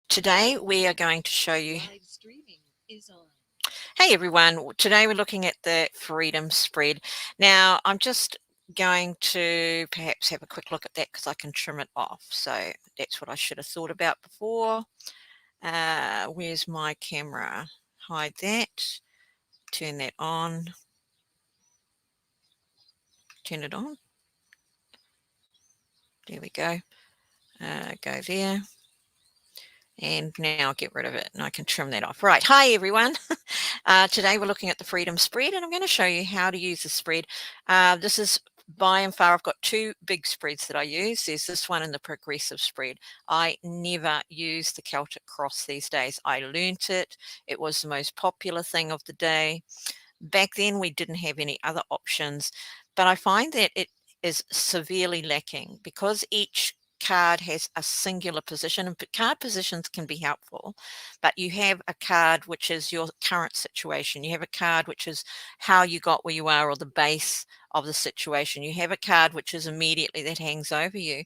Today we are going to show you. Live streaming is on. Hey everyone, today we're looking at the freedom spread. Now I'm just going to perhaps have a quick look at that because I can trim it off. So that's what I should have thought about before. Where's my camera? Hide that, turn that on, turn it on. There we go. Go there. And now get rid of it and I can trim that off. Right. Hi, everyone. Today we're looking at the freedom spread and I'm going to show you how to use the spread. This is by and far, I've got two big spreads that I use. There's this one and the progressive spread. I never use the Celtic cross these days. I learnt it. It was the most popular thing of the day. Back then we didn't have any other options, but I find that it is severely lacking because each card has a singular position, and card positions can be helpful, but you have a card which is your current situation. You have a card which is how you got where you are or the base of the situation. You have a card which is immediately that hangs over you.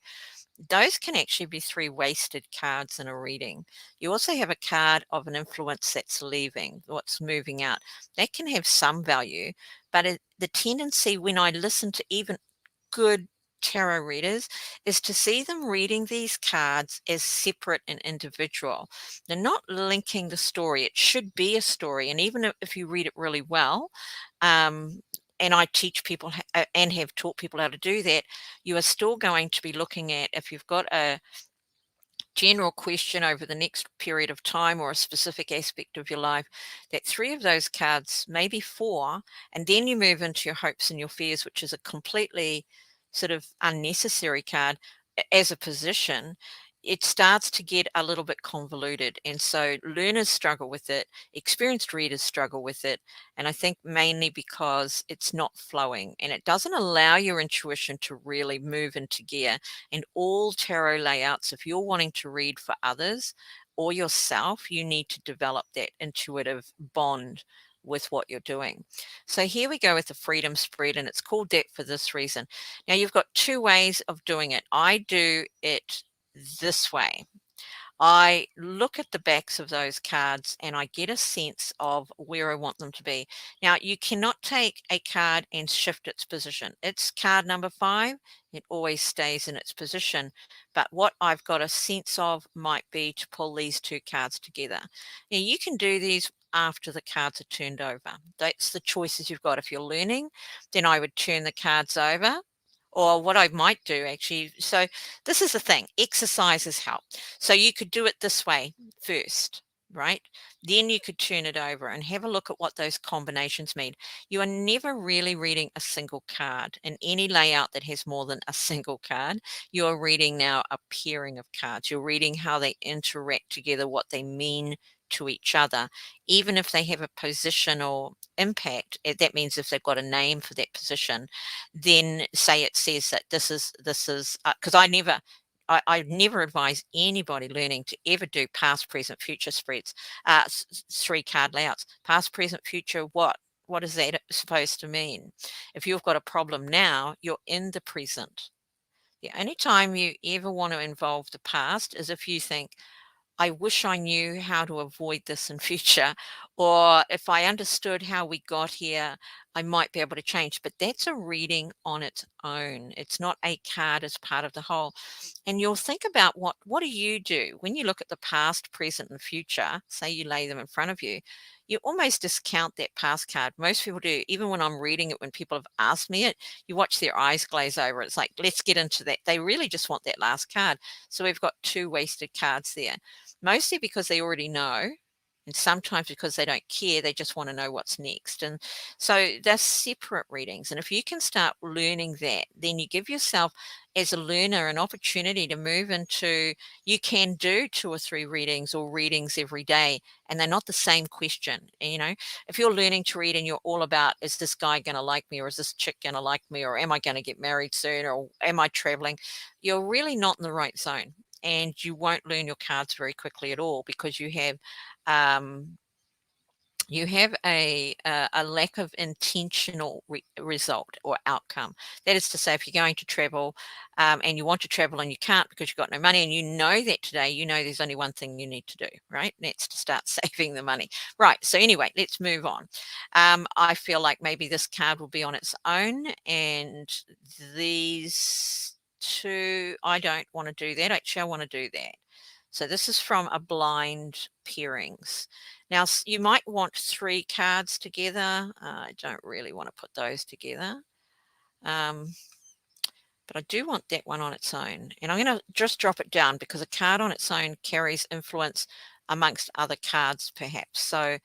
Those can actually be three wasted cards in a reading. You also have a card of an influence that's leaving, what's moving out. That can have some value, but the tendency when I listen to even good tarot readers is to see them reading these cards as separate and individual. They're not linking the story. It should be a story. And even if you read it really well, and I teach people and have taught people how to do that, you are still going to be looking at, if you've got a general question over the next period of time or a specific aspect of your life, that three of those cards, maybe four, and then you move into your hopes and your fears, which is a completely sort of unnecessary card as a position. It starts to get a little bit convoluted. And so learners struggle with it, experienced readers struggle with it. And I think mainly because it's not flowing and it doesn't allow your intuition to really move into gear. And all tarot layouts, if you're wanting to read for others or yourself, you need to develop that intuitive bond with what you're doing. So here we go with the freedom spread, and it's called that for this reason. Now you've got two ways of doing it. I do it this way. I look at the backs of those cards and I get a sense of where I want them to be. Now, you cannot take a card and shift its position. It's card number 5. It always stays in its position. But what I've got a sense of might be to pull these two cards together. Now, you can do these after the cards are turned over. That's the choices you've got. If you're learning, then I would turn the cards over. Or what I might do actually, so this is the thing, exercises help. So you could do it this way first, right? Then you could turn it over and have a look at what those combinations mean. You are never really reading a single card in any layout that has more than a single card. You're reading now a pairing of cards. You're reading how they interact together, what they mean to each other, even if they have a positional impact. That means if they've got a name for that position, then say it says that this is because I never advise anybody learning to ever do past, present, future spreads, three card layouts. Past, present, future, what? What is that supposed to mean? If you've got a problem now, you're in the present. The only time you ever want to involve the past is if you think, I wish I knew how to avoid this in future, or if I understood how we got here, I might be able to change. But that's a reading on its own. It's not a card as part of the whole. And you'll think about what do you do when you look at the past, present, and future, say you lay them in front of you, you almost discount that past card. Most people do. Even when I'm reading it, when people have asked me it, you watch their eyes glaze over. It's like, let's get into that. They really just want that last card. So we've got two wasted cards there, mostly because they already know, and sometimes because they don't care, they just want to know what's next. And so they're separate readings. And if you can start learning that, then you give yourself as a learner an opportunity to move into, you can do 2 or 3 readings or readings every day, and they're not the same question. If you're learning to read and you're all about, is this guy going to like me, or is this chick going to like me, or am I going to get married soon, or am I traveling, you're really not in the right zone. And you won't learn your cards very quickly at all because you have you have a lack of intentional result or outcome. That is to say, if you're going to travel and you want to travel and you can't because you've got no money, and you know that today, you know there's only one thing you need to do, right? And that's to start saving the money. Right. So anyway, let's move on. I feel like maybe this card will be on its own, and these two, I don't want to do that. Actually, I want to do that. So this is from a blind pairings. Now, you might want 3 cards together. I don't really want to put those together. But I do want that one on its own. And I'm going to just drop it down because a card on its own carries influence amongst other cards, perhaps. So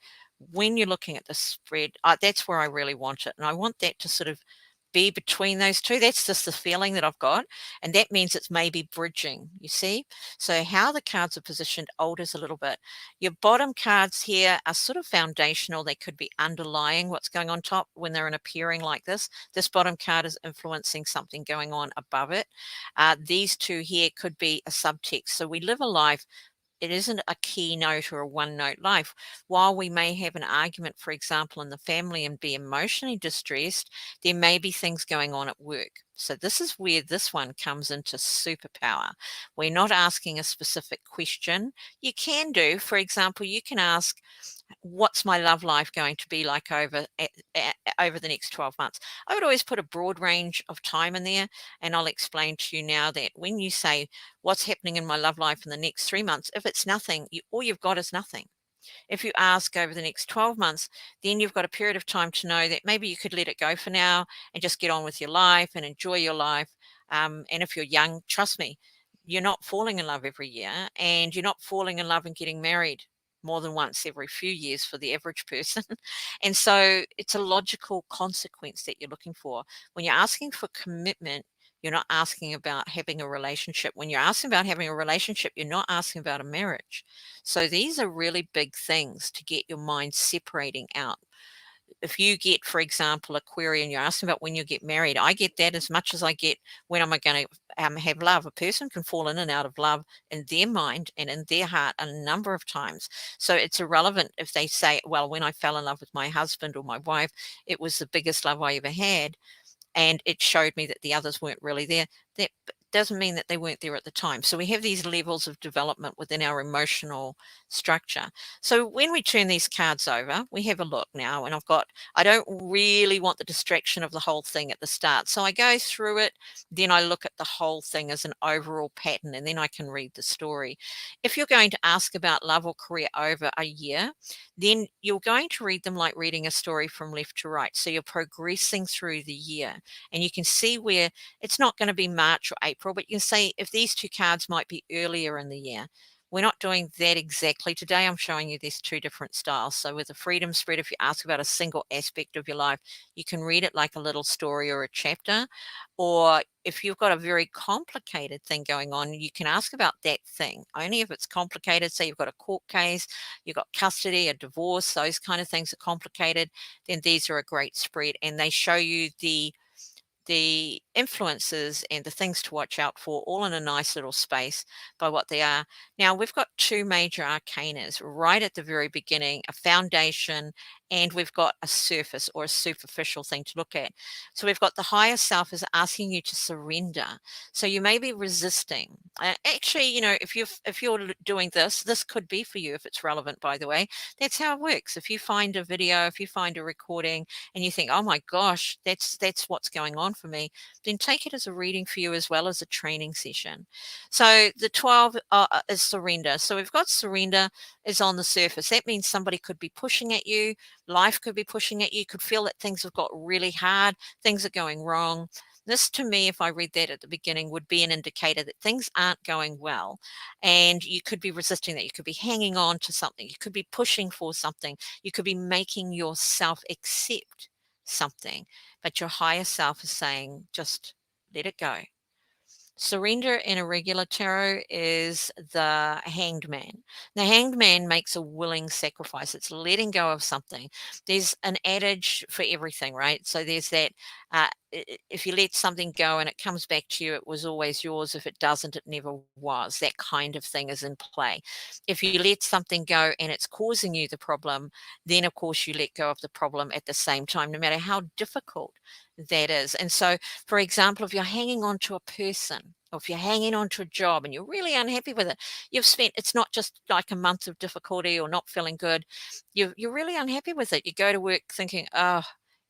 when you're looking at the spread, that's where I really want it. And I want that to sort of be between those two. That's just the feeling that I've got. And that means it's maybe bridging, you see? So how the cards are positioned alters a little bit. Your bottom cards here are sort of foundational. They could be underlying what's going on top when they're in a pairing like this. This bottom card is influencing something going on above it. These two here could be a subtext. So we live a life, it isn't a keynote or a one note life. While we may have an argument, for example, in the family and be emotionally distressed, there may be things going on at work. So this is where this one comes into superpower. We're not asking a specific question. You can do, for example, you can ask, what's my love life going to be like over the next 12 months? I would always put a broad range of time in there, and I'll explain to you now that when you say what's happening in my love life in the next 3 months, if it's nothing, all you've got is nothing. If you ask over the next 12 months, then you've got a period of time to know that maybe you could let it go for now and just get on with your life and enjoy your life. And if you're young, trust me, you're not falling in love every year, and you're not falling in love and getting married more than once every few years for the average person. And so it's a logical consequence that you're looking for. When you're asking for commitment, you're not asking about having a relationship. When you're asking about having a relationship, you're not asking about a marriage. So these are really big things to get your mind separating out. If you get, for example, a query and you're asking about when you get married, I get that as much as I get when am I going to have love. A person can fall in and out of love in their mind and in their heart a number of times. So it's irrelevant if they say, well, when I fell in love with my husband or my wife, it was the biggest love I ever had, and it showed me that the others weren't really there. That doesn't mean that they weren't there at the time. So we have these levels of development within our emotional structure. So when we turn these cards over, we have a look now, and I don't really want the distraction of the whole thing at the start. So I go through it, then I look at the whole thing as an overall pattern, and then I can read the story. If you're going to ask about love or career over a year, then you're going to read them like reading a story from left to right. So you're progressing through the year, and you can see where it's not going to be March or April, but you can say if these two cards might be earlier in the year. We're not doing that exactly today. I'm showing you these two different styles. So with a freedom spread, if you ask about a single aspect of your life, you can read it like a little story or a chapter. Or if you've got a very complicated thing going on, you can ask about that thing. Only if it's complicated, say you've got a court case, you've got custody, a divorce, those kind of things are complicated, then these are a great spread, and they show you the influences and the things to watch out for all in a nice little space by what they are. Now we've got 2 major arcanas right at the very beginning, a foundation, and we've got a surface or a superficial thing to look at. So we've got the higher self is asking you to surrender. So you may be resisting. Actually, if you're doing this could be for you if it's relevant, by the way. That's how it works. If you find a video, if you find a recording and you think, oh my gosh, that's what's going on for me, then take it as a reading for you as well as a training session. So the 12 is surrender. So we've got surrender is on the surface. That means somebody could be pushing at you. Life could be pushing at you. You could feel that things have got really hard. Things are going wrong. This, to me, if I read that at the beginning, would be an indicator that things aren't going well. And you could be resisting that. You could be hanging on to something. You could be pushing for something. You could be making yourself accept something. But your higher self is saying, just let it go. Surrender in a regular tarot is the Hanged Man. The Hanged Man makes a willing sacrifice. It's letting go of something. There's an adage for everything, right? So there's that if you let something go and it comes back to you, it was always yours. If it doesn't, it never was. That kind of thing is in play. If you let something go and it's causing you the problem, then of course you let go of the problem at the same time, no matter how difficult that is. And so, for example, if you're hanging on to a person, or if you're hanging on to a job and you're really unhappy with it, it's not just like a month of difficulty or not feeling good. You're really unhappy with it. You go to work thinking, oh,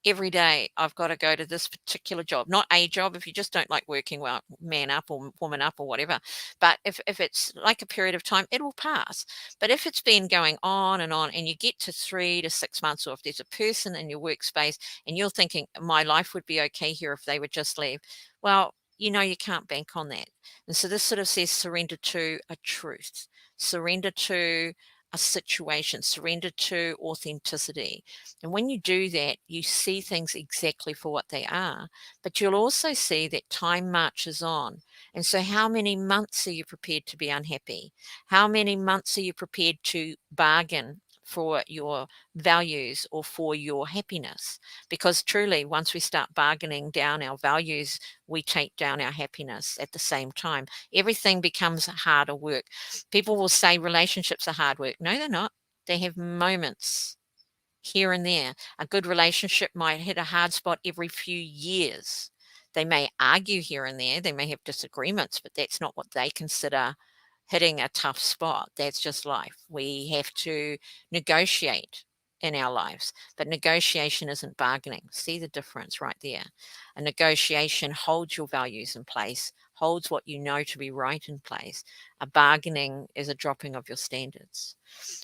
every day I've got to go to this particular job, not a job. If you just don't like working, well, man up or woman up or whatever. But if it's like a period of time, it will pass. But if it's been going on and you get to 3 to 6 months, or if there's a person in your workspace and you're thinking, my life would be okay here if they would just leave, well, you can't bank on that. And so this sort of says surrender to a truth, surrender to a situation, surrender to authenticity. And when you do that, you see things exactly for what they are, but you'll also see that time marches on. And so, how many months are you prepared to be unhappy? How many months are you prepared to bargain for your values or for your happiness? Because truly, once we start bargaining down our values, we take down our happiness at the same time. Everything becomes harder work. People will say relationships are hard work. No, they're not. They have moments here and there. A good relationship might hit a hard spot every few years. They may argue here and there. They may have disagreements, but that's not what they consider hitting a tough spot. That's just life. We have to negotiate in our lives, but negotiation isn't bargaining. See the difference right there. A negotiation holds your values in place, holds what you know to be right in place. A bargaining is a dropping of your standards.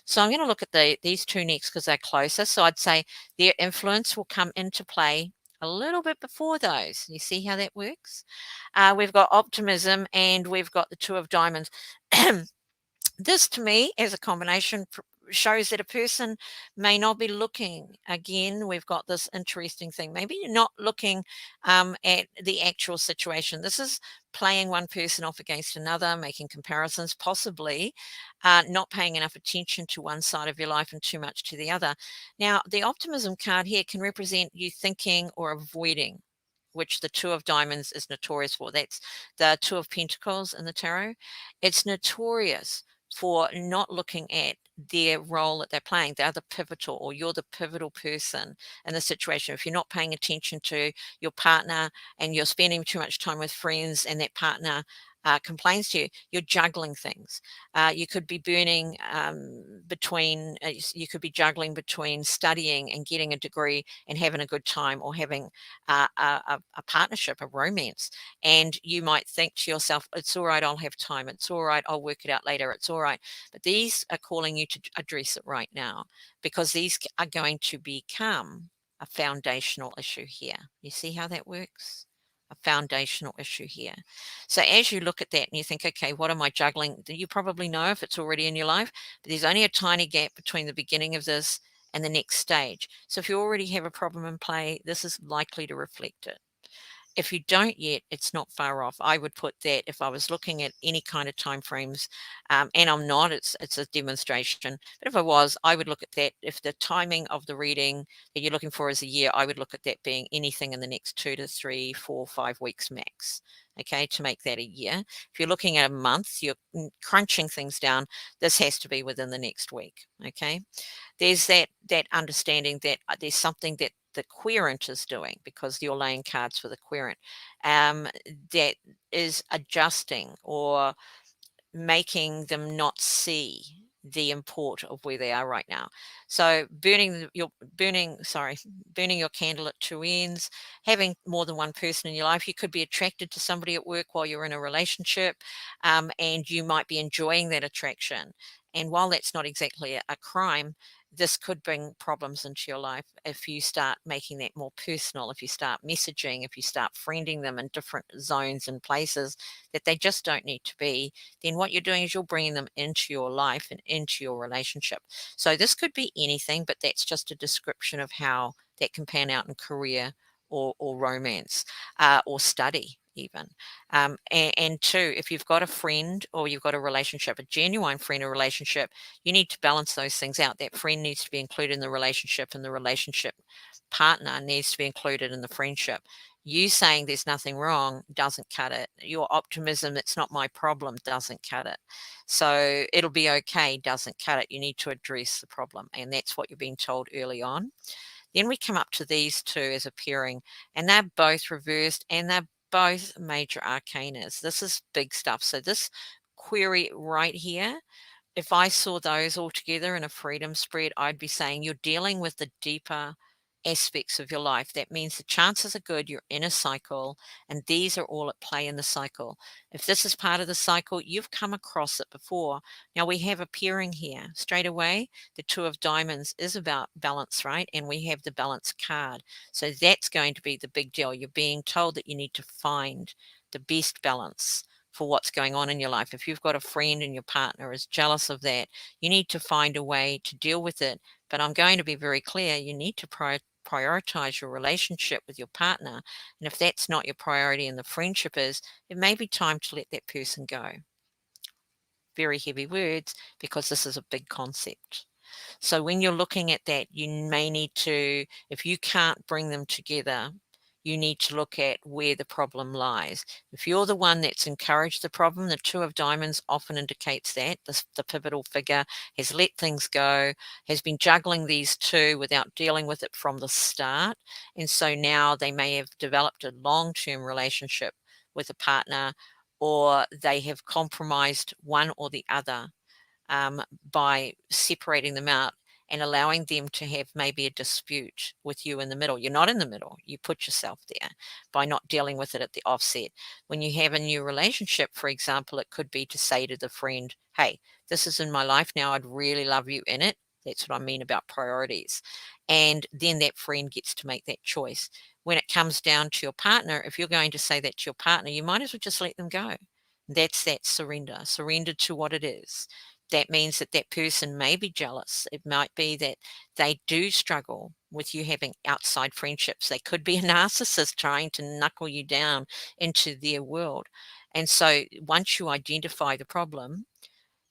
So I'm going to look at these two next because they're closer. So I'd say their influence will come into play a little bit before those. You see how that works? We've got optimism and we've got the Two of Diamonds. This to me as a combination shows that a person may not be looking. Again, we've got this interesting thing. Maybe you're not looking at the actual situation. This is playing one person off against another, making comparisons, possibly not paying enough attention to one side of your life and too much to the other. Now, the optimism card here can represent you thinking or avoiding, which the Two of Diamonds is notorious for. That's the Two of Pentacles in the tarot. It's notorious for not looking at their role that they're playing. They're the pivotal, or you're the pivotal person in the situation. If you're not paying attention to your partner and you're spending too much time with friends and that partner complains to you, you're juggling things. You could be burning you could be juggling between studying and getting a degree and having a good time, or having a partnership, a romance. And you might think to yourself, it's all right, I'll have time. It's all right, I'll work it out later. It's all right. But these are calling you to address it right now, because these are going to become a foundational issue here. You see how that works? A foundational issue here. So as you look at that and you think, okay, what am I juggling? You probably know if it's already in your life, but there's only a tiny gap between the beginning of this and the next stage. So if you already have a problem in play, this is likely to reflect it. If you don't yet, it's not far off. I would put that, if I was looking at any kind of time frames, and I'm not, it's a demonstration. But if I was, I would look at that. If the timing of the reading that you're looking for is a year, I would look at that being anything in the next 2 to 3, 4, 5 weeks max. Okay, to make that a year. If you're looking at a month, you're crunching things down. This has to be within the next week. Okay, there's that understanding that there's something that the querent is doing, because you're laying cards for the querent, that is adjusting or making them not see the import of where they are right now. So burning your candle at two ends, having more than one person in your life. You could be attracted to somebody at work while you're in a relationship, and you might be enjoying that attraction. And while that's not exactly a crime, this could bring problems into your life if you start making that more personal, if you start messaging, if you start friending them in different zones and places that they just don't need to be. Then what you're doing is you're bringing them into your life and into your relationship. So this could be anything, but that's just a description of how that can pan out in career or romance, or study even. And two, if you've got a friend or you've got a relationship, a genuine friend or relationship, you need to balance those things out. That friend needs to be included in the relationship, and the relationship partner needs to be included in the friendship. You saying there's nothing wrong doesn't cut it. Your optimism, it's not my problem, doesn't cut it. So it'll be okay doesn't cut it. You need to address the problem. And that's what you're being told early on. Then we come up to these two as appearing, and they're both reversed and they're both major arcanas. This is big stuff. So this query right here, if I saw those all together in a freedom spread, I'd be saying you're dealing with the deeper aspects of your life. That means the chances are good you're in a cycle, and these are all at play in the cycle. If this is part of the cycle, you've come across it before. Now we have appearing here straight away. The Two of Diamonds is about balance, right? And we have the balance card. So that's going to be the big deal. You're being told that you need to find the best balance for what's going on in your life. If you've got a friend and your partner is jealous of that, you need to find a way to deal with it. But I'm going to be very clear, you need to prioritize your relationship with your partner. And if that's not your priority and the friendship is, it may be time to let that person go. Very heavy words, because this is a big concept. So when you're looking at that, you may need to, if you can't bring them together, you need to look at where the problem lies. If you're the one that's encouraged the problem, the Two of Diamonds often indicates that the pivotal figure has let things go, has been juggling these two without dealing with it from the start. And so now they may have developed a long-term relationship with a partner, or they have compromised one or the other by separating them out and allowing them to have maybe a dispute with you in the middle. You're not in the middle. You put yourself there by not dealing with it at the offset. When you have a new relationship, for example, it could be to say to the friend, hey, this is in my life now. I'd really love you in it. That's what I mean about priorities. And then that friend gets to make that choice. When it comes down to your partner, if you're going to say that to your partner, you might as well just let them go. That's that surrender to what it is. That means that that person may be jealous. It might be that they do struggle with you having outside friendships. They could be a narcissist trying to knuckle you down into their world. And so once you identify the problem,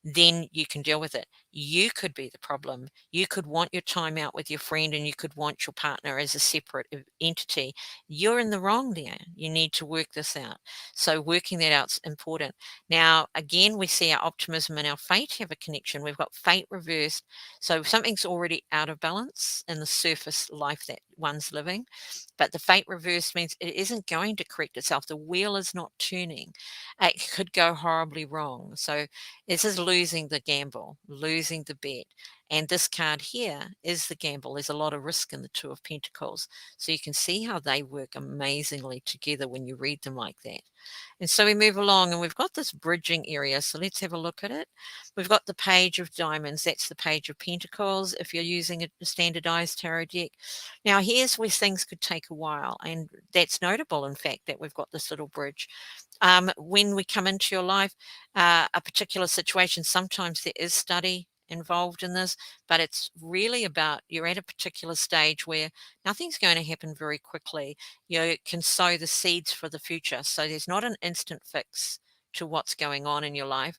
then you can deal with it. You could be the problem. You could want your time out with your friend, and you could want your partner as a separate entity. You're in the wrong there. You need to work this out. So working that out is important. Now, again, we see our optimism and our fate have a connection. We've got fate reversed. So something's already out of balance in the surface life that one's living. But the fate reversed means it isn't going to correct itself. The wheel is not turning. It could go horribly wrong. So this is losing the gamble, losing the bet. And this card here is the gamble. There's a lot of risk in the Two of Pentacles. So you can see how they work amazingly together when you read them like that. And so we move along, and we've got this bridging area. So let's have a look at it. We've got the Page of Diamonds. That's the Page of Pentacles if you're using a standardized tarot deck. Now, here's where things could take a while. And that's notable, in fact, that we've got this little bridge. When we come into your life, a particular situation, sometimes there is study involved in this, but it's really about you're at a particular stage where nothing's going to happen very quickly. You can sow the seeds for the future. So there's not an instant fix to what's going on in your life.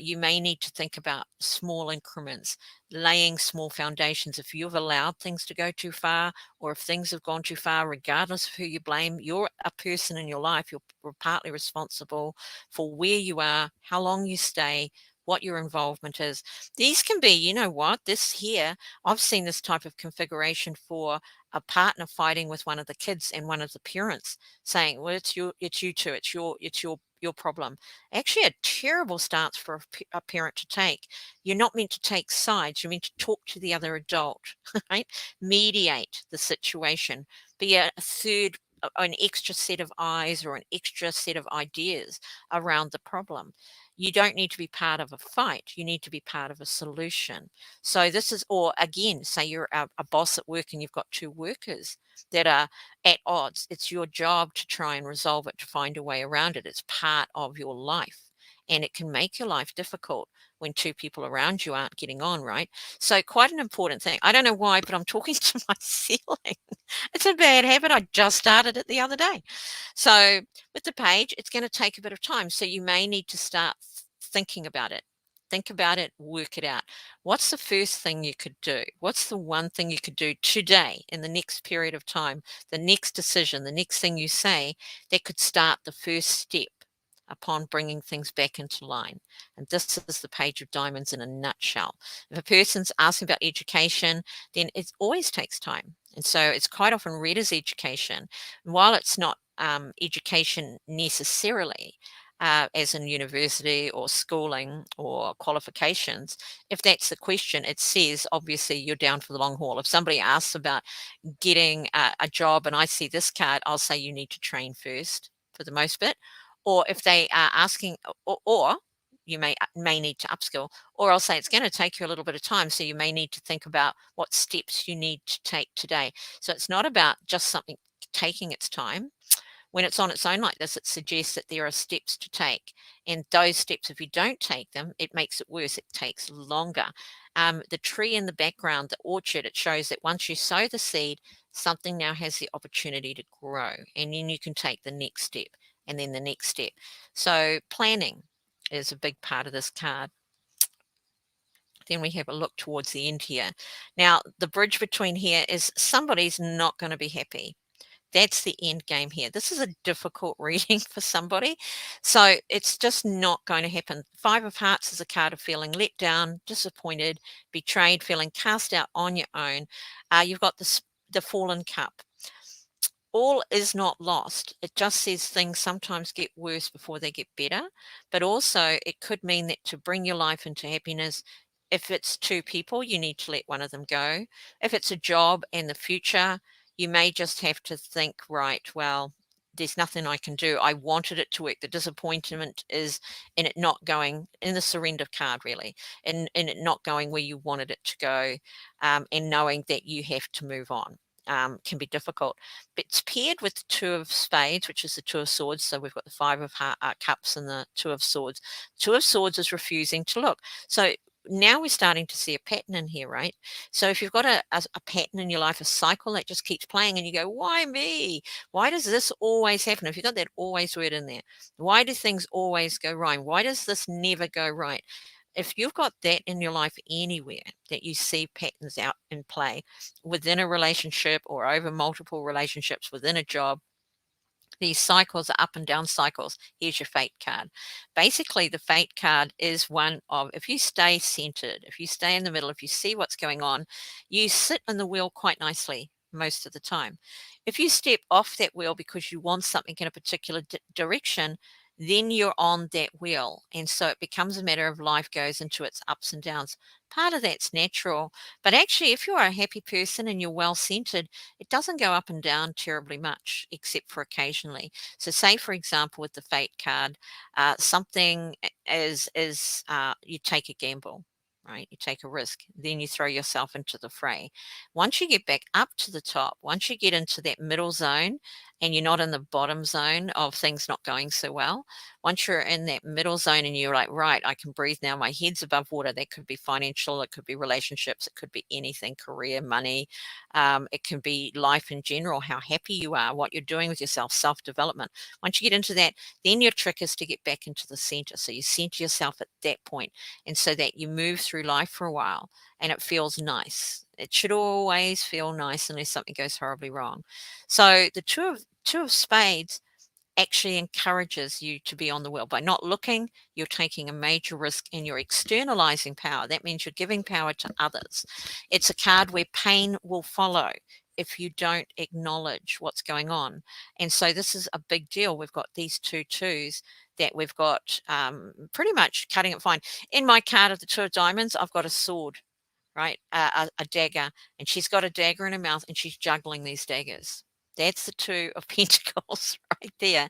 You may need to think about small increments, laying small foundations. If you've allowed things to go too far, or if things have gone too far, regardless of who you blame, you're a person in your life. You're partly responsible for where you are, how long you stay, what your involvement is. These can be, you know what, this here, I've seen this type of configuration for a partner fighting with one of the kids and one of the parents saying, well, it's you two, it's your problem. Actually a terrible stance for a parent to take. You're not meant to take sides. You're meant to talk to the other adult, right? Mediate the situation, be a third, an extra set of eyes or an extra set of ideas around the problem. You don't need to be part of a fight. You need to be part of a solution. So this is, or again, say you're a boss at work and you've got two workers that are at odds. It's your job to try and resolve it, to find a way around it. It's part of your life. And it can make your life difficult when two people around you aren't getting on, right? So quite an important thing. I don't know why, but I'm talking to my ceiling. It's a bad habit. I just started it the other day. So with the page, it's going to take a bit of time. So you may need to start thinking about it. Think about it, work it out. What's the first thing you could do? What's the one thing you could do today in the next period of time, the next decision, the next thing you say that could start the first step upon bringing things back into line? And this is the Page of Diamonds in a nutshell. If a person's asking about education, then it always takes time. And so it's quite often read as education. And while it's not education necessarily, as in university or schooling or qualifications, if that's the question, it says obviously you're down for the long haul. If somebody asks about getting a job and I see this card, I'll say you need to train first for the most bit. Or if they are asking, or you may need to upskill, or I'll say it's going to take you a little bit of time, so you may need to think about what steps you need to take today. So it's not about just something taking its time. When it's on its own like this, it suggests that there are steps to take. And those steps, if you don't take them, it makes it worse. It takes longer. The tree in the background, the orchard, it shows that once you sow the seed, something now has the opportunity to grow. And then you can take the next step and then the next step. So planning is a big part of this card. Then we have a look towards the end here. Now, the bridge between here is somebody's not going to be happy. That's the end game here. This is a difficult reading for somebody. So it's just not going to happen. Five of Hearts is a card of feeling let down, disappointed, betrayed, feeling cast out on your own. You've got the Fallen Cup. All is not lost. It just says things sometimes get worse before they get better. But also it could mean that to bring your life into happiness, if it's two people, you need to let one of them go. If it's a job and the future, you may just have to think, right, well, there's nothing I can do. I wanted it to work. The disappointment is in it not going, in the surrender card, really, in it not going where you wanted it to go, and knowing that you have to move on. Can be difficult. But it's paired with the Two of Spades, which is the Two of Swords. So we've got the Five of Cups and the Two of Swords. Two of Swords is refusing to look. So now we're starting to see a pattern in here, right? So if you've got a pattern in your life, a cycle that just keeps playing, and you go, why me? Why does this always happen? If you've got that always word in there, why do things always go wrong? Why does this never go right? If you've got that in your life anywhere that you see patterns out in play within a relationship or over multiple relationships within a job, these cycles are up and down cycles. Here's your Fate card. Basically, the Fate card is one of, if you stay centered, if you stay in the middle, if you see what's going on, you sit in the wheel quite nicely most of the time. If you step off that wheel because you want something in a particular direction, then you're on that wheel. And so it becomes a matter of life goes into its ups and downs. Part of that's natural. But actually, if you're a happy person and you're well centered, it doesn't go up and down terribly much, except for occasionally. So, say for example, with the Fate card, something is you take a gamble, right? You take a risk, then you throw yourself into the fray. Once you get back up to the top, once you get into that middle zone, and you're not in the bottom zone of things not going so well. Once you're in that middle zone and you're like, right, I can breathe now, my head's above water. That could be financial, it could be relationships, it could be anything, career, money, it can be life in general, how happy you are, what you're doing with yourself, self-development. Once you get into that, then your trick is to get back into the center. So you center yourself at that point, and so that you move through life for a while and it feels nice. It should always feel nice unless something goes horribly wrong. So the Two of Spades actually encourages you to be on the wheel. By not looking, you're taking a major risk and you're externalizing power. That means you're giving power to others. It's a card where pain will follow if you don't acknowledge what's going on. And so this is a big deal. We've got these two twos that we've got pretty much cutting it fine. In my card of the Two of Diamonds, I've got a sword, right? A dagger, and she's got a dagger in her mouth and she's juggling these daggers. That's the Two of Pentacles right there.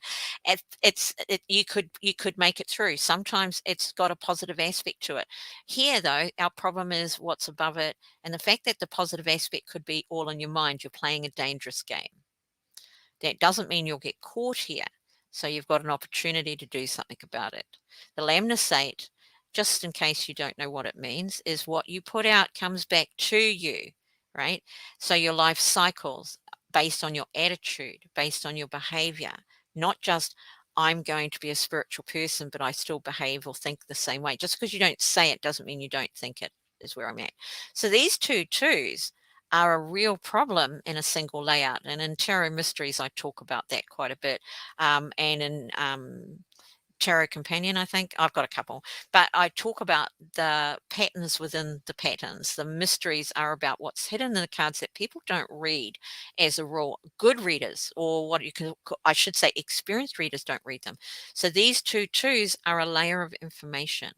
You could make it through. Sometimes it's got a positive aspect to it. Here, though, our problem is what's above it, and the fact that the positive aspect could be all in your mind. You're playing a dangerous game. That doesn't mean you'll get caught here. So you've got an opportunity to do something about it. The lemniscate, just in case you don't know what it means, is what you put out comes back to you, right? So your life cycles based on your attitude, based on your behavior, not just, I'm going to be a spiritual person, but I still behave or think the same way. Just because you don't say it doesn't mean you don't think it, is where I'm at. So these two twos are a real problem in a single layout. And in Tarot Mysteries, I talk about that quite a bit. And in Tarot Companion, I think. I've got a couple, but I talk about the patterns within the patterns. The mysteries are about what's hidden in the cards that people don't read as a rule. Good readers, or what you can, I should say, experienced readers don't read them. So these two twos are a layer of information.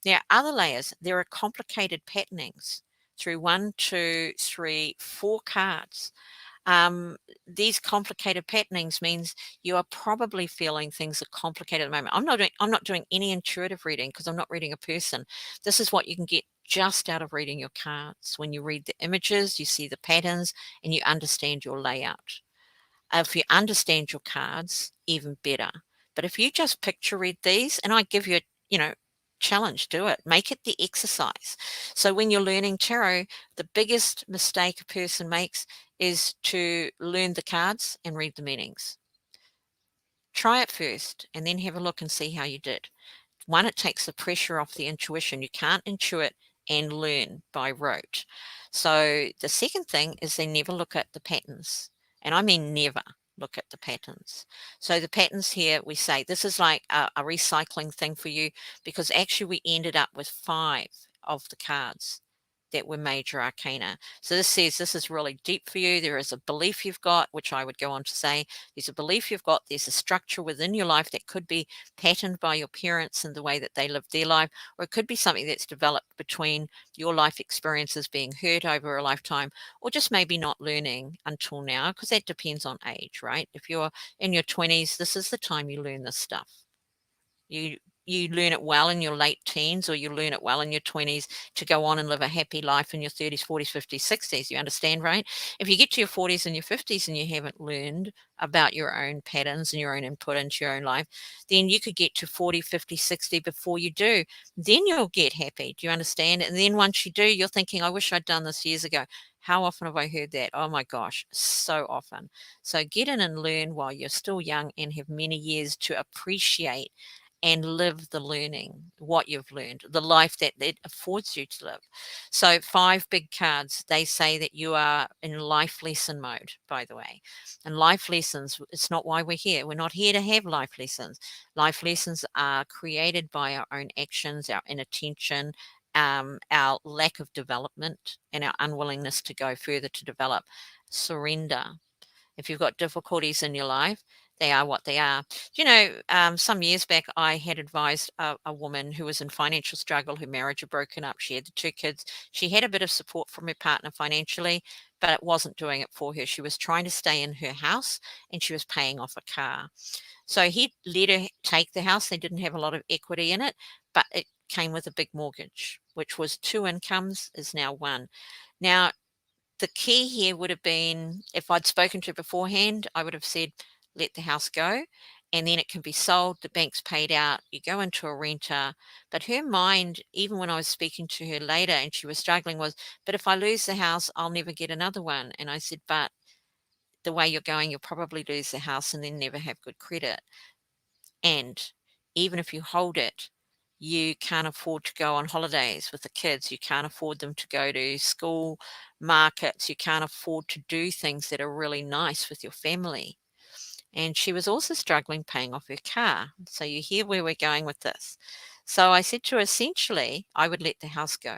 There are other layers. There are complicated patternings through 1, 2, 3, 4 cards. These complicated patternings means you are probably feeling things are complicated at the moment. I'm not doing any intuitive reading because I'm not reading a person. This is what you can get just out of reading your cards. When you read the images, you see the patterns and you understand your layout. If you understand your cards, even better. But if you just picture read these, and I give you a challenge, do it. Make it the exercise. So when you're learning tarot, the biggest mistake a person makes is to learn the cards and read the meanings. Try it first and then have a look and see how you did. One, it takes the pressure off the intuition. You can't intuit and learn by rote. So the second thing is they never look at the patterns. And I mean never look at the patterns. So the patterns here, we say this is like a recycling thing for you, because actually we ended up with 5 of the cards that were major arcana. So this says this is really deep for you. There is a belief you've got, which I would go on to say, there's a belief you've got, there's a structure within your life that could be patterned by your parents and the way that they lived their life, or it could be something that's developed between your life experiences being hurt over a lifetime, or just maybe not learning until now, because that depends on age, right? If you're in your 20s, this is the time you learn this stuff. You learn it well in your late teens, or you learn it well in your 20s to go on and live a happy life in your 30s, 40s, 50s, 60s. You understand, right? If you get to your 40s and your 50s and you haven't learned about your own patterns and your own input into your own life, then you could get to 40, 50, 60 before you do. Then you'll get happy. Do you understand? And then once you do, you're thinking, I wish I'd done this years ago. How often have I heard that? Oh my gosh, so often. So get in and learn while you're still young and have many years to appreciate and live the learning, what you've learned, the life that it affords you to live. So 5 big cards, they say that you are in life lesson mode, by the way. And life lessons, it's not why we're here. We're not here to have life lessons. Life lessons are created by our own actions, our inattention, our lack of development, and our unwillingness to go further to develop. Surrender. If you've got difficulties in your life, they are what they are. Some years back, I had advised a woman who was in financial struggle. Her marriage had broken up. She had the 2 kids. She had a bit of support from her partner financially, but it wasn't doing it for her. She was trying to stay in her house and she was paying off a car. So he let her take the house. They didn't have a lot of equity in it, but it came with a big mortgage, which was 2 incomes, is now 1. Now, the key here would have been, if I'd spoken to her beforehand, I would have said, let the house go and then it can be sold. The bank's paid out. You go into a renter. But her mind, even when I was speaking to her later and she was struggling, was, but if I lose the house, I'll never get another one. And I said, but the way you're going, you'll probably lose the house and then never have good credit. And even if you hold it, you can't afford to go on holidays with the kids. You can't afford them to go to school markets. You can't afford to do things that are really nice with your family. And she was also struggling paying off her car. So you hear where we're going with this. So I said to her, essentially, I would let the house go,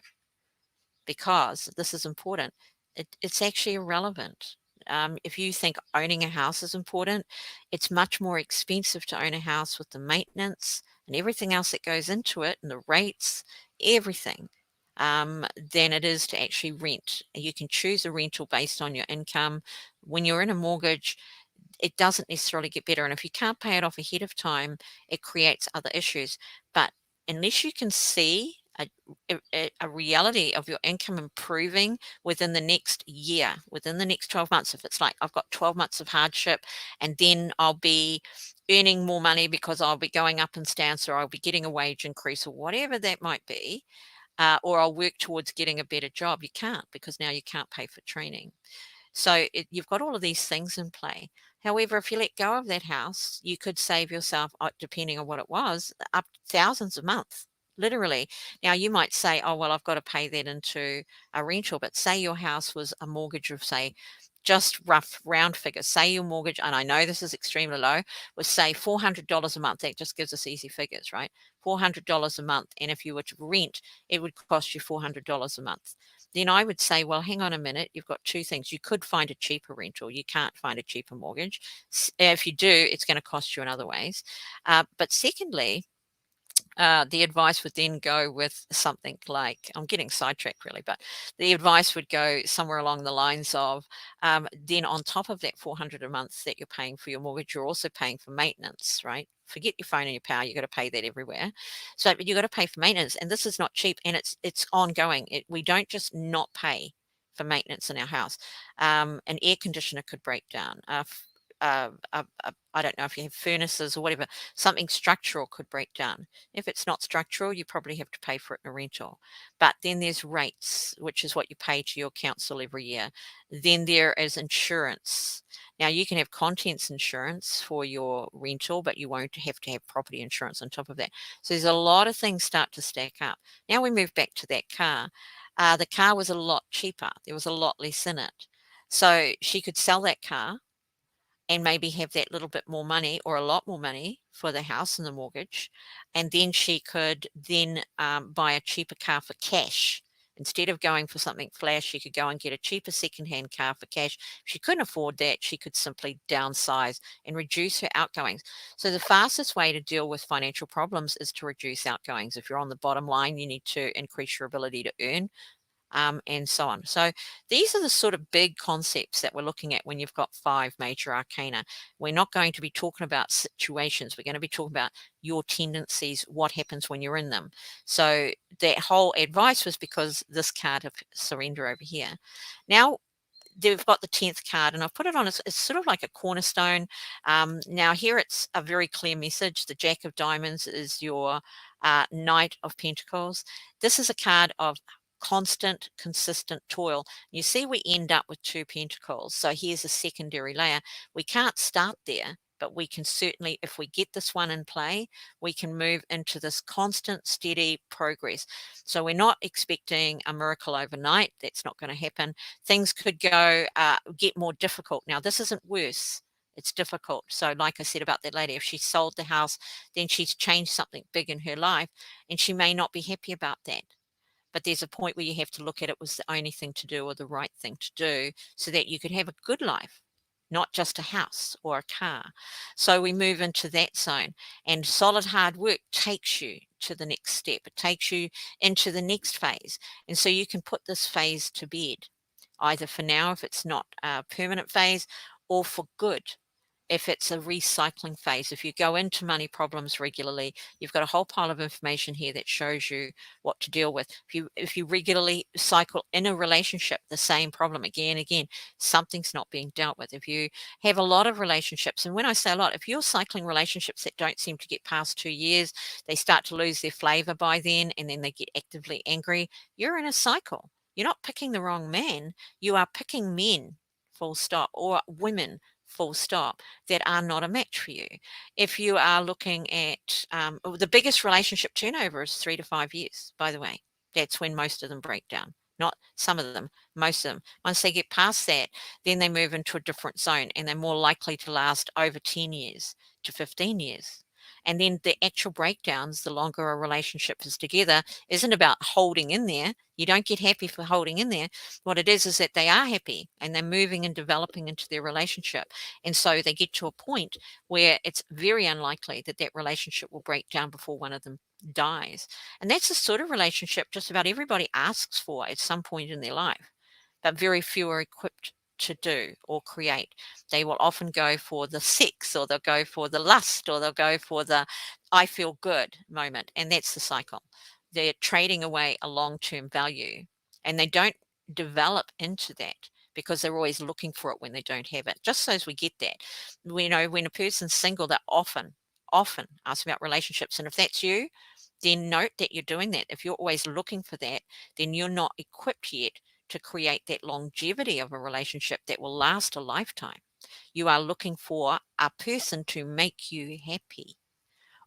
because this is important. It's actually irrelevant. If you think owning a house is important, it's much more expensive to own a house with the maintenance and everything else that goes into it, and the rates, everything, than it is to actually rent. You can choose a rental based on your income. When you're in a mortgage, it doesn't necessarily get better. And if you can't pay it off ahead of time, it creates other issues. But unless you can see a reality of your income improving within the next year, within the next 12 months, if it's like I've got 12 months of hardship and then I'll be earning more money because I'll be going up in stance, or I'll be getting a wage increase, or whatever that might be, or I'll work towards getting a better job, you can't, because now you can't pay for training. So you've got all of these things in play. However, if you let go of that house, you could save yourself, depending on what it was, up to thousands a month, literally. Now, you might say, oh, well, I've got to pay that into a rental, but say your house was a mortgage of, say, just rough round figures. Say your mortgage, and I know this is extremely low, was say $400 a month. That just gives us easy figures, right? $400 a month. And if you were to rent, it would cost you $400 a month. Then I would say, well, hang on a minute. You've got two things. You could find a cheaper rental. You can't find a cheaper mortgage. If you do, it's going to cost you in other ways. But secondly, the advice would then go with something like, I'm getting sidetracked really, but the advice would go somewhere along the lines of, then on top of that 400 a month that you're paying for your mortgage, you're also paying for maintenance, right? Forget your phone and your power, you've got to pay that everywhere. So you've got to pay for maintenance, and this is not cheap, and it's ongoing. We don't just not pay for maintenance in our house. An air conditioner could break down. I don't know if you have furnaces or whatever, something structural could break down. If it's not structural, you probably have to pay for it in a rental. But then there's rates, which is what you pay to your council every year. Then there is insurance. Now, you can have contents insurance for your rental, but you won't have to have property insurance on top of that. So there's a lot of things start to stack up. Now we move back to that car. The car was a lot cheaper. There was a lot less in it. So she could sell that car and maybe have that little bit more money or a lot more money for the house and the mortgage. And then she could then buy a cheaper car for cash. Instead of going for something flash, she could go and get a cheaper secondhand car for cash. If she couldn't afford that, she could simply downsize and reduce her outgoings. So the fastest way to deal with financial problems is to reduce outgoings. If you're on the bottom line, you need to increase your ability to earn, and so on. So these are the sort of big concepts that we're looking at when you've got 5 major arcana. We're not going to be talking about situations. We're going to be talking about your tendencies, what happens when you're in them. So that whole advice was because this card of surrender over here. Now, they've got the 10th card, and I've put it on as it's sort of like a cornerstone. Now here it's a very clear message. The Jack of Diamonds is your Knight of Pentacles. This is a card of constant, consistent toil. You see, we end up with 2 pentacles. So here's a secondary layer. We can't start there, but we can certainly, if we get this one in play, we can move into this constant, steady progress. So we're not expecting a miracle overnight. That's not going to happen. Things could go, get more difficult. Now, this isn't worse. It's difficult. So like I said about that lady, if she sold the house, then she's changed something big in her life, and she may not be happy about that. But there's a point where you have to look at it was the only thing to do or the right thing to do so that you could have a good life, not just a house or a car. So we move into that zone, and solid hard work takes you to the next step. It takes you into the next phase. And so you can put this phase to bed, either for now, if it's not a permanent phase, or for good, if it's a recycling phase. If you go into money problems regularly, you've got a whole pile of information here that shows you what to deal with. If you regularly cycle in a relationship the same problem again and again, something's not being dealt with. If you have a lot of relationships, and when I say a lot, if you're cycling relationships that don't seem to get past 2 years, they start to lose their flavor by then, and then they get actively angry, you're in a cycle. You're not picking the wrong man, you are picking men, full stop, or women, full stop, that are not a match for you. If you are looking at the biggest relationship turnover is 3 to 5 years, by the way. That's when most of them break down. Not some of them, most of them. Once they get past that, then they move into a different zone, and they're more likely to last over 10 years to 15 years. And then the actual breakdowns, the longer a relationship is together, isn't about holding in there. You don't get happy for holding in there. What it is that they are happy and they're moving and developing into their relationship. And so they get to a point where it's very unlikely that that relationship will break down before one of them dies. And that's the sort of relationship just about everybody asks for at some point in their life, but very few are equipped to do or create. They will often go for the sex, or they'll go for the lust, or they'll go for the I feel good moment. And that's the cycle. They're trading away a long-term value, and they don't develop into that because they're always looking for it when they don't have it. Just so as we get that, we know when a person's single, they're often ask about relationships. And if that's you, then note that you're doing that. If you're always looking for that, then you're not equipped yet to create that longevity of a relationship that will last a lifetime. You are looking for a person to make you happy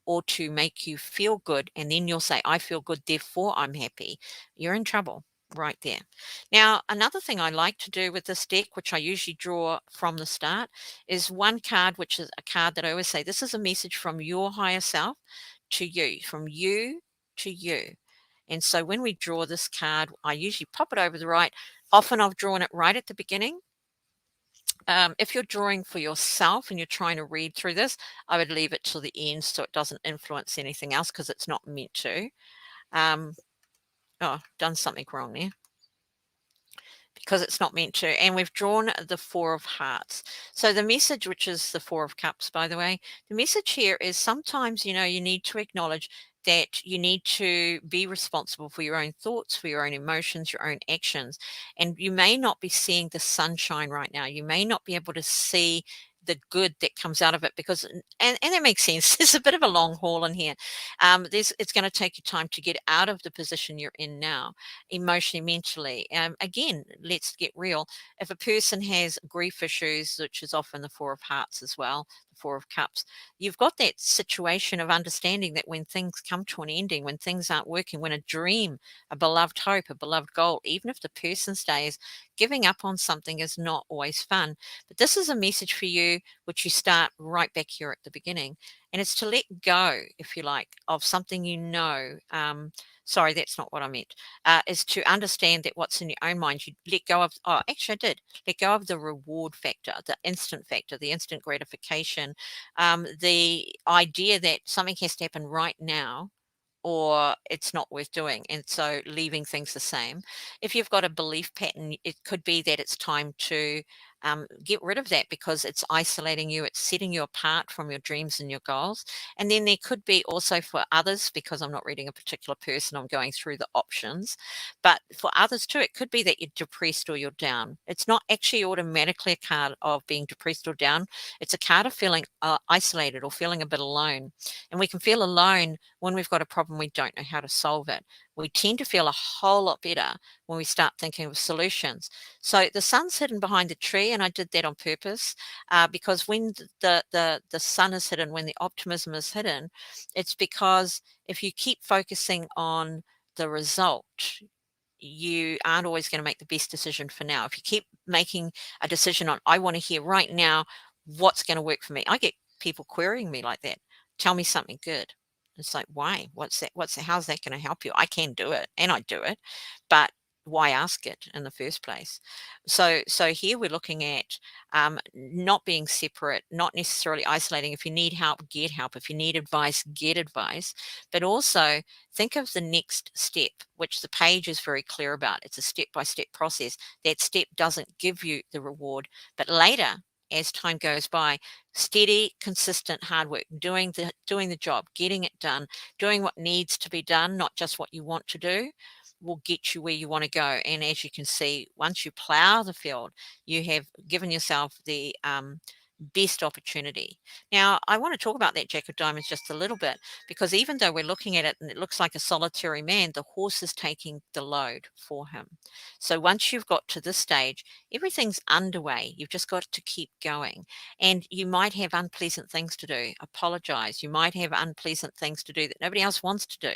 or to make you feel good. And then you'll say, I feel good, therefore I'm happy. You're in trouble right there. Now, another thing I like to do with this deck, which I usually draw from the start, is one card, which is a card that I always say, this is a message from your higher self to you, from you to you. And so when we draw this card, I usually pop it over the right. Often I've drawn it right at the beginning. If you're drawing for yourself and you're trying to read through this, I would leave it till the end so it doesn't influence anything else because it's not meant to. Oh, done something wrong there. Because it's not meant to. And we've drawn the Four of Hearts. So the message, which is the Four of Cups, by the way, the message here is sometimes, you need to acknowledge that you need to be responsible for your own thoughts, for your own emotions, your own actions. And you may not be seeing the sunshine right now. You may not be able to see the good that comes out of it because, and that makes sense. There's a bit of a long haul in here. It's going to take you time to get out of the position you're in now, emotionally, mentally. Again, let's get real. If a person has grief issues, which is often the Four of Hearts as well, the Four of Cups, you've got that situation of understanding that when things come to an ending, when things aren't working, when a dream, a beloved hope, a beloved goal, even if the person stays, giving up on something is not always fun. But this is a message for you, which you start right back here at the beginning. And it's to let go, if you like, of something sorry, that's not what I meant, is to understand that what's in your own mind, you let go of, actually I did, let go of the reward factor, the instant gratification, the idea that something has to happen right now or it's not worth doing. And so leaving things the same. If you've got a belief pattern, it could be that it's time to get rid of that because it's isolating you, it's setting you apart from your dreams and your goals. And then there could be also for others, because I'm not reading a particular person, I'm going through the options. But for others too, it could be that you're depressed or you're down. It's not actually automatically a card of being depressed or down. It's a card of feeling isolated or feeling a bit alone. And we can feel alone when we've got a problem, we don't know how to solve it. We tend to feel a whole lot better when we start thinking of solutions. So the sun's hidden behind the tree, and I did that on purpose because when the sun is hidden, when the optimism is hidden, it's because if you keep focusing on the result, you aren't always going to make the best decision for now. If you keep making a decision on, I want to hear right now what's going to work for me. I get people querying me like that. Tell me something good. It's like, why? What's that? How's that going to help you? I can do it and I do it, but why ask it in the first place? So here we're looking at not being separate, not necessarily isolating. If you need help, get help. If you need advice, get advice. But also think of the next step, which the page is very clear about. It's a step-by-step process. That step doesn't give you the reward, but later, as time goes by, steady, consistent, hard work, doing the job, getting it done, doing what needs to be done, not just what you want to do, will get you where you want to go. And as you can see, once you plow the field, you have given yourself the best opportunity. Now, I want to talk about that Jack of Diamonds just a little bit, because even though we're looking at it and it looks like a solitary man, the horse is taking the load for him. So once you've got to this stage, everything's underway. You've just got to keep going. And you might have unpleasant things to do. Apologize. You might have unpleasant things to do that nobody else wants to do.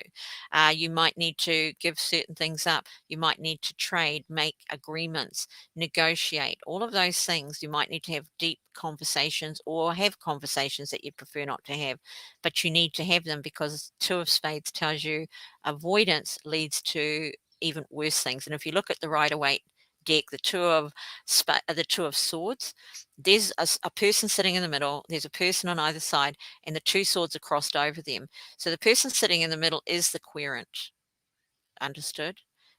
You might need to give certain things up. You might need to trade, make agreements, negotiate, all of those things. You might need to have deep conversations or have conversations that you'd prefer not to have, but you need to have them because Two of Spades tells you avoidance leads to even worse things. And if you look at the Rider-Waite deck, the Two of Swords, there's a person sitting in the middle, there's a person on either side, and the two swords are crossed over them. So the person sitting in the middle is the querent. Understood?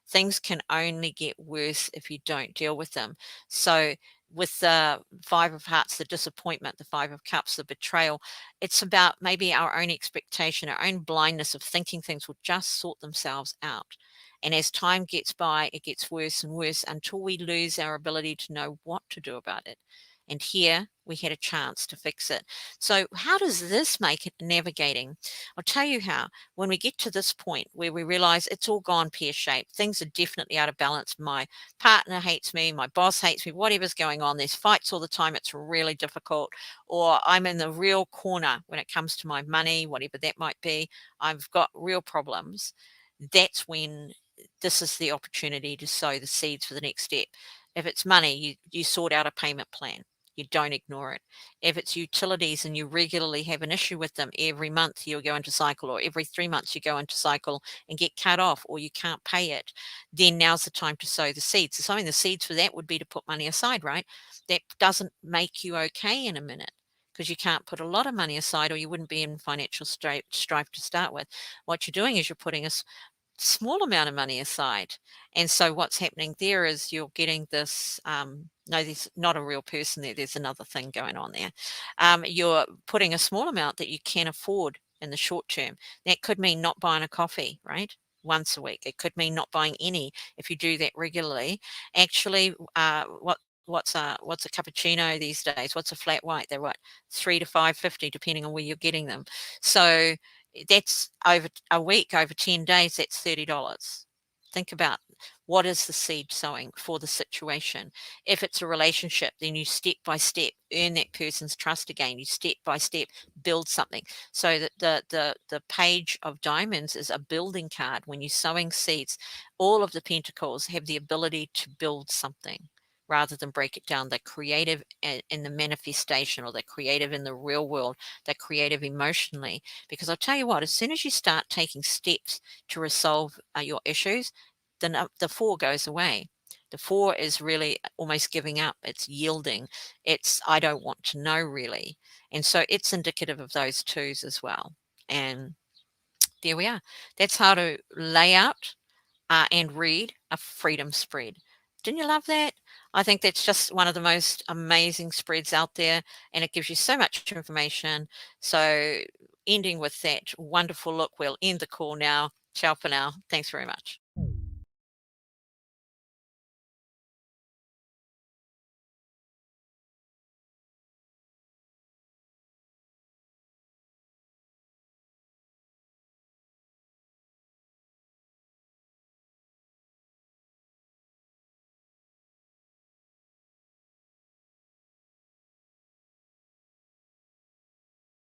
Things can only get worse if you don't deal with them. So with the Five of Hearts, the disappointment, the Five of Cups, the betrayal, it's about maybe our own expectation, our own blindness of thinking things will just sort themselves out. And as time gets by, it gets worse and worse until we lose our ability to know what to do about it. And here we had a chance to fix it. So how does this make it navigating? I'll tell you how. When we get to this point where we realize it's all gone pear-shaped, things are definitely out of balance. My partner hates me, my boss hates me, whatever's going on, there's fights all the time, it's really difficult, or I'm in the real corner when it comes to my money, whatever that might be, I've got real problems. That's when this is the opportunity to sow the seeds for the next step. If it's money, you sort out a payment plan. You don't ignore it. If it's utilities and you regularly have an issue with them, every month you'll go into cycle, or every 3 months you go into cycle and get cut off, or you can't pay it, then now's the time to sow the seeds. So sowing the seeds for that would be to put money aside, right? That doesn't make you okay in a minute, because you can't put a lot of money aside or you wouldn't be in financial strife to start with. What you're doing is you're putting a small amount of money aside. And so what's happening there is you're getting this, no, there's not a real person there. There's another thing going on there. You're putting a small amount that you can afford in the short term. That could mean not buying a coffee, right? Once a week. It could mean not buying any if you do that regularly. Actually, what's a cappuccino these days? What's a flat white? They're what, $3 to $5.50, depending on where you're getting them. So that's over a week, over 10 days, that's $30. Think about what is the seed sowing for the situation. If it's a relationship, then you step by step earn that person's trust again. You step by step build something. So that the page of diamonds is a building card. When you're sowing seeds, all of the pentacles have the ability to build something rather than break it down. They're creative in the manifestation, or they're creative in the real world. They're creative emotionally. Because I'll tell you what, as soon as you start taking steps to resolve your issues, the 4 goes away. The 4 is really almost giving up. It's yielding. It's, I don't want to know, really. And so it's indicative of those 2s as well. And there we are. That's how to lay out and read a freedom spread. Didn't you love that? I think that's just one of the most amazing spreads out there, and it gives you so much information. So ending with that wonderful look, we'll end the call now. Ciao for now. Thanks very much.